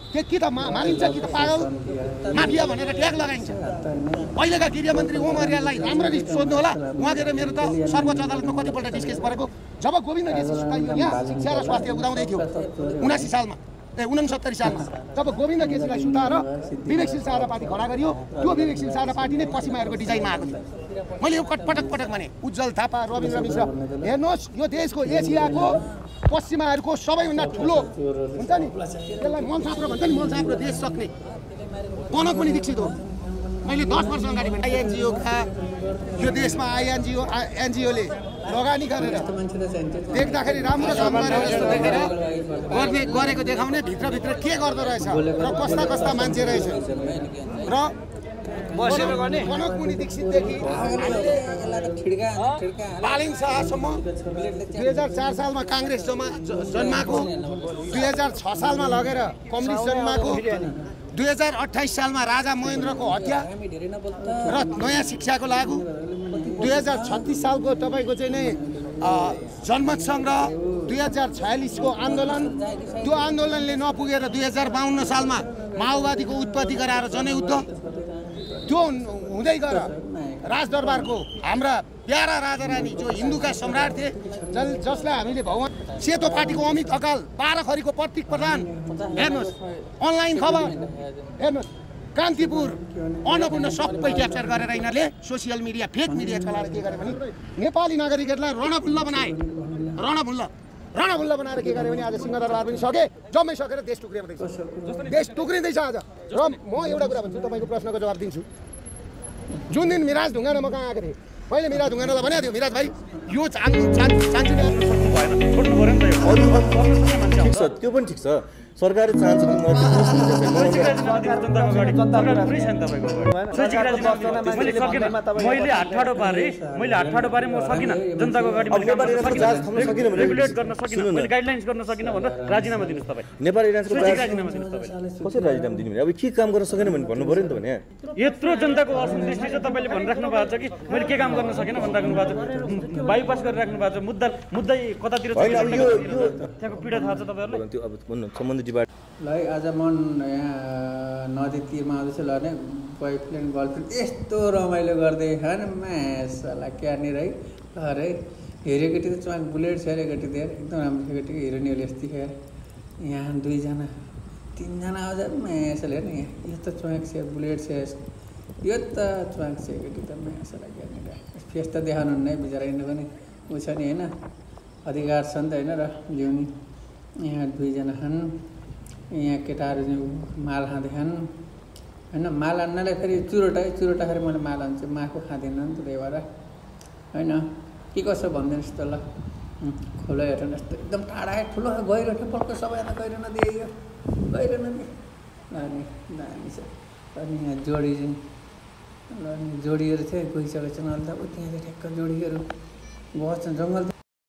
के त मानिन्छ कि त पागल माफिया भनेर ट्याग लगाइन्छ। अहिलेका गृहमन्त्री ओम अर्याललाई राम्ररी सोध्नु होला। उहाँ गएर मेरो त सर्वोच्च अदालतमा कतिपल्ट डिस्केस परेको। जब गोविन्द केसी सुताइयो यहाँ शिक्षा र स्वास्थ्य उदाउँदै थियो 79 सालमा 69 सालमा, जब गोविन्द केसीलाई सुताएर विवेकशील साझा पार्टी खडा गरियो, त्यो विवेकशील साझा पार्टी नै पश्चिमाहरूको डिजाइनमा आएको थियो। मैले यो पटक भने उज्जवल थापा, रविन्द्र मिश्र, हेर्नुहोस् यो देशको एसियाको पश्चिमाहरूको सबैभन्दा ठुलो हुन्छ नि, त्यसलाई मनसाप्रो भन्छ नि, मनसाप्रो देश सक्ने बनक पनि विकसित हो। मैले 10 वर्ष अगाडि भने आइएनजिओका यो देशमा एनजिओले लगानी गरेर देख्दाखेरि राम्रो काम गरेर जस्तो देखेर गरेको देखाउने भित्रभित्र के गर्दो रहेछ र कस्ता कस्ता मान्छे रहेछ र बनकमुनि दीक्षितदेखि बालिङ शाहसम्म 2004 सालमा काङ्ग्रेस जन्माको, 2006 सालमा लगेर कम्युनिस्ट जन्माको, 2028 सालमा राजा महेन्द्रको हत्या र नयाँ शिक्षाको लागु, 2036 सालको तपाईँको चाहिँ नै जनमत सङ्ग्रह, 2046 को आन्दोलन, त्यो आन्दोलनले नपुगेर 2052 सालमा माओवादीको उत्पत्ति गराएर जनयुद्ध, त्यो हुँदै गएर राजदरबारको हाम्रा प्यारा राजा रानी जो हिन्दूका सम्राट थिए, जसलाई हामीले भगवान सेतो पार्टीको अमित अकाल 12 खरीको प्रतीक प्रधान, हेर्नुहोस् अनलाइन खबर हेर्नुहोस्, कान्तिपुर अन्नपूर्ण सबै क्याप्चर गरेर यिनीहरूले सोसियल मिडिया फेक मिडिया चलाएर के गरे भने नेपाली नागरिकहरूलाई रणभुल्ल बनाए। रणभुल्ल बनाएर के गरे भने आज सिंहदरबार पनि सके, जम्मै सकेर देश टुक्रिँदैछ। देश टुक्रिँदैछ आज। र म एउटा कुरा भन्छु, तपाईँको प्रश्नको जवाब दिन्छु। जुन दिन मिराज ढुङ्गाना म कहाँ आएको थिएँ, मैले मिराज ढुङ्गानालाई भनेको थियो, मिराज भाइ यो चान्चु ठिक छ, त्यो पनि ठिक छ। सरकारले चाहन्छ कि मैले 8 ठाडो पारे म सकिनँ जनताको अगाडि रेगुलेट गर्न सकिनँ, मैले गाइडलाइन्स गर्न सकिनँ भनेर राजीनामा दिनुहोस् तपाईँ। नेपाली एयरलाइन्सको राजीनामा दिनुहोस् तपाईँ। कसरी राजीनामा दिनु भने अब के काम गर्न सकेन भने भन्नु पर्यो नि त भने। यत्रो जनताको असन्तुष्टि छ, तपाईँले भनिराख्नु भएको छ कि मैले के काम गर्न सकेन भनिराख्नु भएको छ, बाइपास गरिराख्नु भएको छ, मुद्दा कतातिर त्यहाँको पीडा थाहा छ तपाईँहरूलाई। त्यो अब सम्बन्धित ल आज म यहाँ नदी तिरमा आउँदैछु, ल नै बोयफ्रेन्ड गर्लफ्रेन्ड यस्तो रमाइलो गर्दै खान मासला क्यानिर है। अरे हेऱ्यो केटी त चुवाक बुलेट छ अरे केटी त एकदम राम्रो केटी, हिरोनीहरूले यस्तै खेर। यहाँ 2 जना 3 जना आउँछ मासला हेर्नु, यहाँ यो त चुवाक छ बुलेट छ, यो त चुवाक छ केटी त मासला क्यानिर। फेस त देखाउनु हुन्न है बिचरा, यिनीहरू पनि ऊ छ नि होइन, अधिकार छ नि त होइन र ल्याउने। यहाँ 2 जना खान्, यहाँ केटाहरू माल खाँदैछन् होइन। माल अन्नलाई फेरि चुरोटा फेरि मैले माल हान्छु, माखु खाँदिनँ नि त, त्यही भएर होइन। के कसो भनिदिनुहोस् त ल। खोलो हेर्नु यस्तो एकदम टाढा ठुलो गहिरो थियो, पक्क सबैजना गहिरो नदी, गहिरो नदी अनि दामी छ। अनि यहाँ जोडी चाहिँ ल जोडीहरू चाहिँ गइसकेको छन्, अहिले त त्यहाँ चाहिँ ठ्याक्क जोडीहरू बस्छन् जङ्गल।